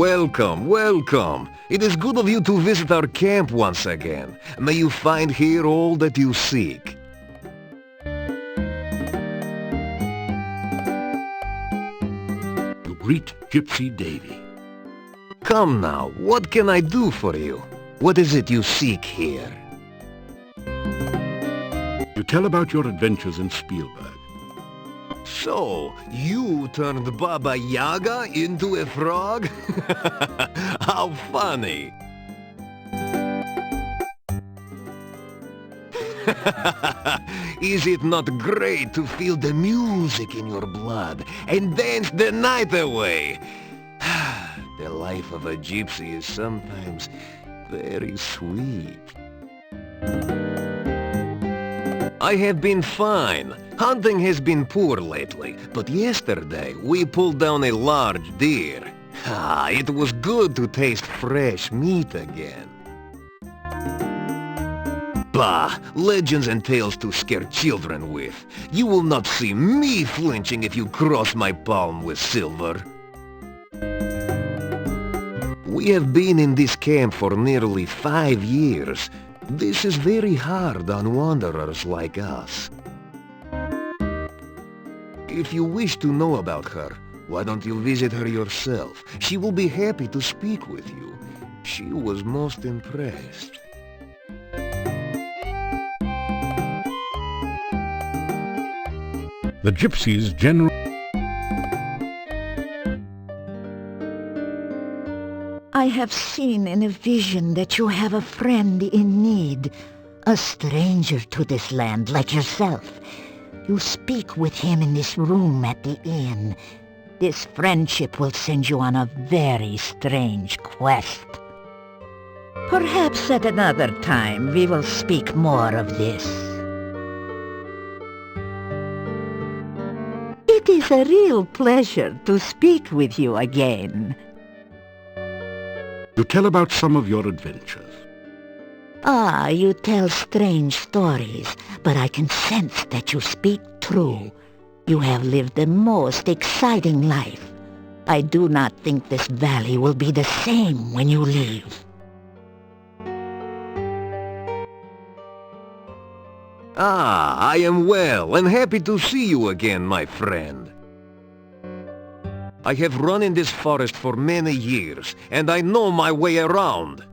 welcome, welcome. It is good of you to visit our camp once again. May you find here all that you seek. To greet Gypsy Davy. Come now, what can I do for you? What is it you seek here? You tell about your adventures in Spielberg. So, you turned Baba Yaga into a frog? How funny! Is it not great to feel the music in your blood and dance the night away? The life of a gypsy is sometimes very sweet. I have been fine. Hunting has been poor lately, but yesterday we pulled down a large deer. It was good to taste fresh meat again. Bah! Legends and tales to scare children with. You will not see me flinching if you cross my palm with silver. We have been in this camp for nearly 5 years. This is very hard on wanderers like us. If you wish to know about her, why don't you visit her yourself? She will be happy to speak with you. She was most impressed. The gypsies generally... I have seen in a vision that you have a friend in need, a stranger to this land like yourself. You speak with him in this room at the inn. This friendship will send you on a very strange quest. Perhaps at another time we will speak more of this. It is a real pleasure to speak with you again. You tell about some of your adventures. You tell strange stories, but I can sense that you speak true. You have lived the most exciting life. I do not think this valley will be the same when you leave. I am well and happy to see you again, my friend. I have run in this forest for many years, and I know my way around.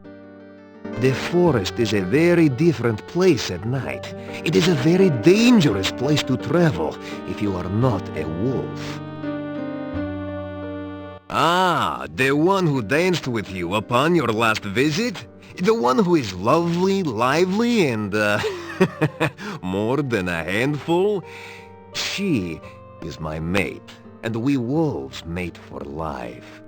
The forest is a very different place at night. It is a very dangerous place to travel if you are not a wolf. The one who danced with you upon your last visit? The one who is lovely, lively, and, more than a handful? She is my mate, and we wolves mate for life.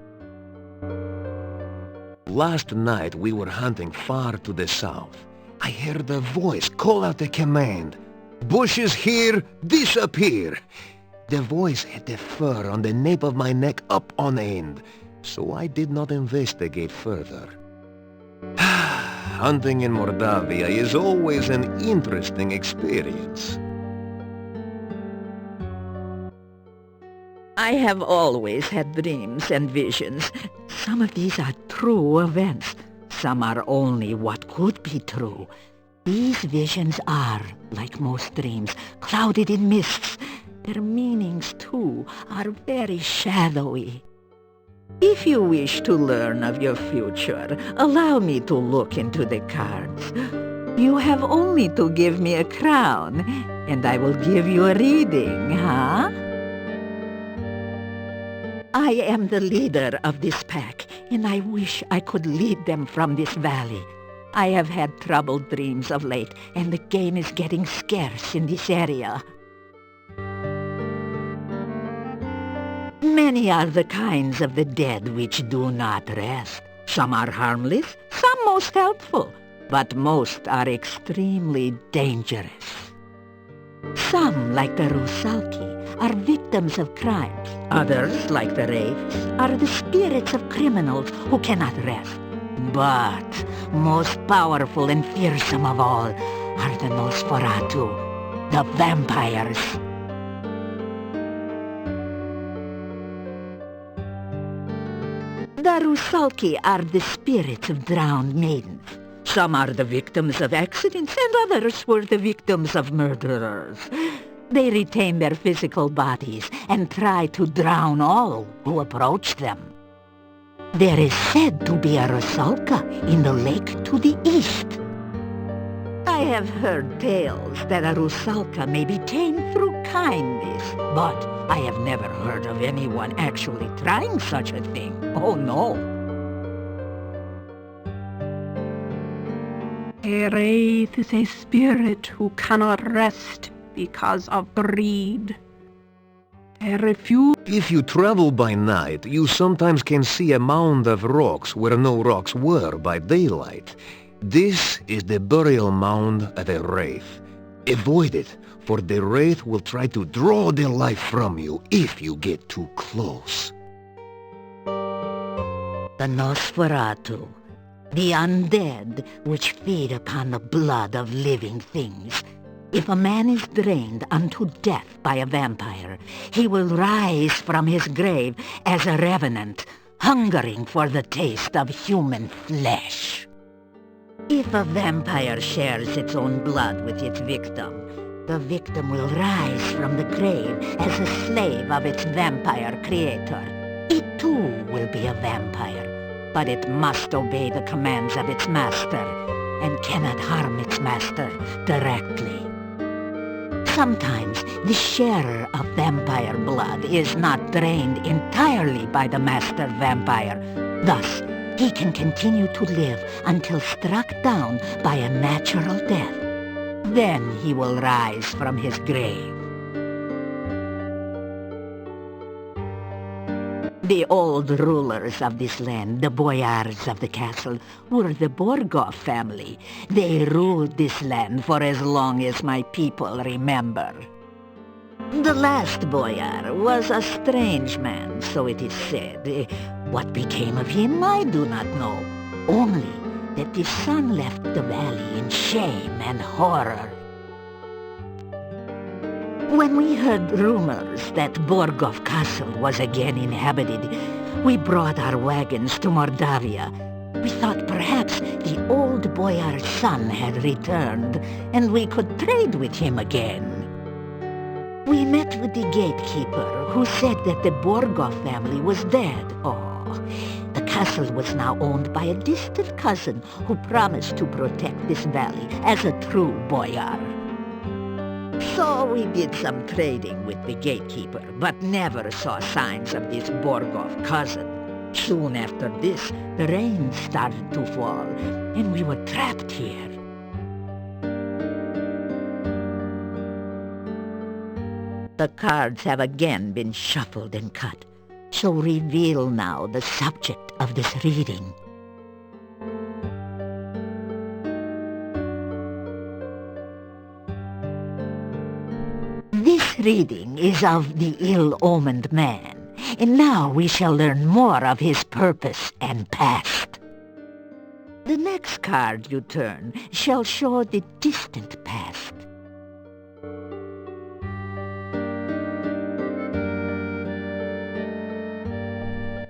Last night we were hunting far to the south. I heard a voice call out a command. Bushes here, disappear! The voice had the fur on the nape of my neck up on end, so I did not investigate further. Hunting in Mordavia is always an interesting experience. I have always had dreams and visions. Some of these are true events. Some are only what could be true. These visions are, like most dreams, clouded in mists. Their meanings, too, are very shadowy. If you wish to learn of your future, allow me to look into the cards. You have only to give me a crown, and I will give you a reading, huh? I am the leader of this pack, and I wish I could lead them from this valley. I have had troubled dreams of late, and the game is getting scarce in this area. Many are the kinds of the dead which do not rest. Some are harmless, some most helpful, but most are extremely dangerous. Some, like the Rusalki, are victims of crimes. Others, like the Wraiths, are the spirits of criminals who cannot rest. But most powerful and fearsome of all are the Nosferatu, the vampires. The Rusalki are the spirits of drowned maidens. Some are the victims of accidents, and others were the victims of murderers. They retain their physical bodies and try to drown all who approach them. There is said to be a Rusalka in the lake to the east. I have heard tales that a Rusalka may be tamed through kindness, but I have never heard of anyone actually trying such a thing. Oh no. A wraith is a spirit who cannot rest because of greed. A refuge. If you travel by night, you sometimes can see a mound of rocks where no rocks were by daylight. This is the burial mound of a wraith. Avoid it, for the wraith will try to draw their life from you if you get too close. The Nosferatu, the undead which feed upon the blood of living things. If a man is drained unto death by a vampire, he will rise from his grave as a revenant, hungering for the taste of human flesh. If a vampire shares its own blood with its victim, the victim will rise from the grave as a slave of its vampire creator. It too will be a vampire, but it must obey the commands of its master and cannot harm its master directly. Sometimes the sharer of vampire blood is not drained entirely by the master vampire. Thus, he can continue to live until struck down by a natural death. Then he will rise from his grave. The old rulers of this land, the boyars of the castle, were the Borgov family. They ruled this land for as long as my people remember. The last boyar was a strange man, so it is said. What became of him, I do not know. Only that the son left the valley in shame and horror. When we heard rumors that Borgov Castle was again inhabited, we brought our wagons to Mordavia. We thought perhaps the old boyar's son had returned, and we could trade with him again. We met with the gatekeeper, who said that the Borgov family was dead. Oh, the castle was now owned by a distant cousin who promised to protect this valley as a true boyar. So we did some trading with the gatekeeper, but never saw signs of this Borgov cousin. Soon after this, the rain started to fall, and we were trapped here. The cards have again been shuffled and cut, so reveal now the subject of this reading. This reading is of the ill-omened man, and now we shall learn more of his purpose and past. The next card you turn shall show the distant past.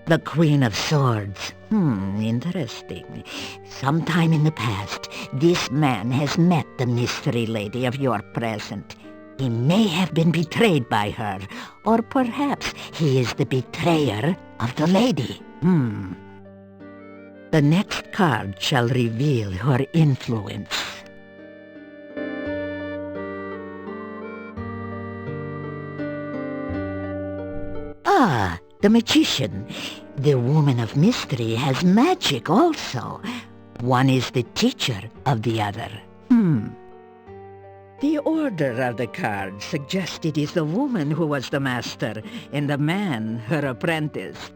The Queen of Swords. Interesting. Sometime in the past, this man has met the mystery lady of your present. He may have been betrayed by her, or perhaps he is the betrayer of the lady. The next card shall reveal her influence. Ah, the magician. The woman of mystery has magic also. One is the teacher of the other. The order of the cards suggests it is the woman who was the master, and the man her apprentice.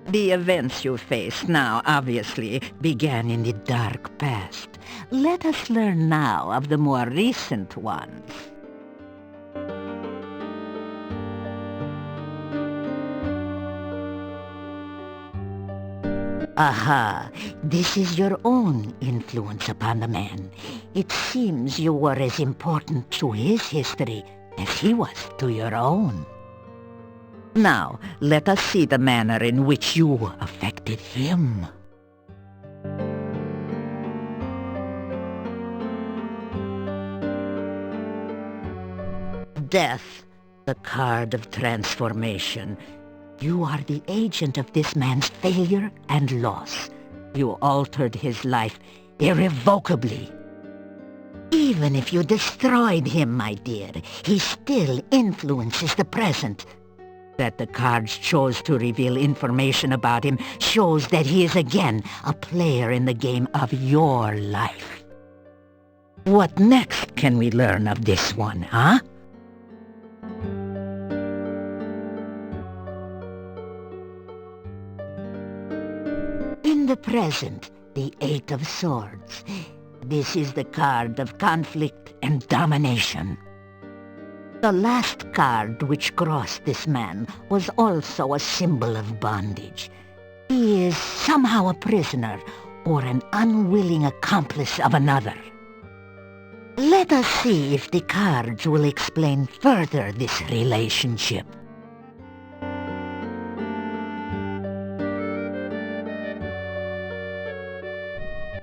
The events you face now, obviously, began in the dark past. Let us learn now of the more recent ones. Aha, this is your own influence upon the man. It seems you were as important to his history as he was to your own. Now, let us see the manner in which you affected him. Death, the card of transformation. You are the agent of this man's failure and loss. You altered his life irrevocably. Even if you destroyed him, my dear, he still influences the present. That the cards chose to reveal information about him shows that he is again a player in the game of your life. What next can we learn of this one, huh? In the present, the Eight of Swords. This is the card of conflict and domination. The last card which crossed this man was also a symbol of bondage. He is somehow a prisoner or an unwilling accomplice of another. Let us see if the cards will explain further this relationship.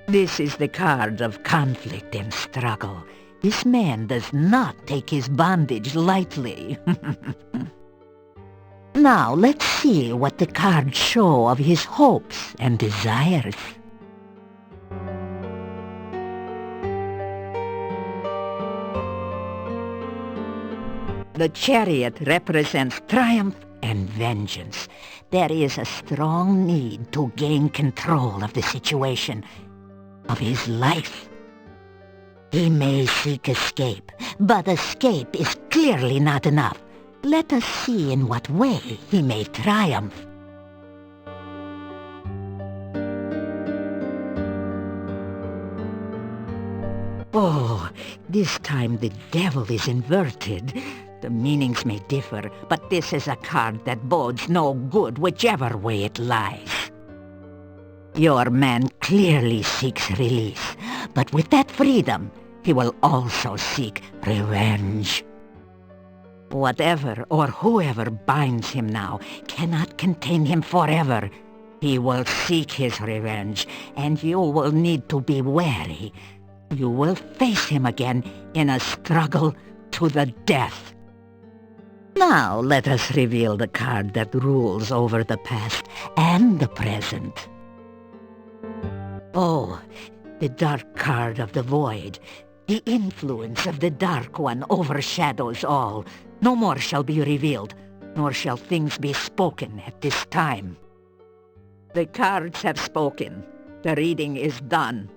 This is the card of conflict and struggle. This man does not take his bondage lightly. Now let's see what the cards show of his hopes and desires. The Chariot represents triumph and vengeance. There is a strong need to gain control of the situation, of his life. He may seek escape, but escape is clearly not enough. Let us see in what way he may triumph. Oh, this time the devil is inverted. The meanings may differ, but this is a card that bodes no good whichever way it lies. Your man clearly seeks release, but with that freedom, he will also seek revenge. Whatever or whoever binds him now cannot contain him forever. He will seek his revenge, and you will need to be wary. You will face him again in a struggle to the death. Now let us reveal the card that rules over the past and the present. Oh, the dark card of the void. The influence of the Dark One overshadows all. No more shall be revealed, nor shall things be spoken at this time. The cards have spoken. The reading is done.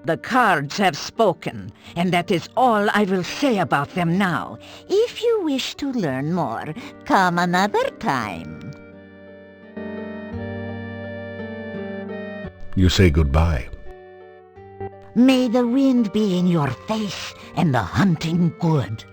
The cards have spoken, and that is all I will say about them now. If you wish to learn more, come another time. You say goodbye. May the wind be in your face and the hunting good.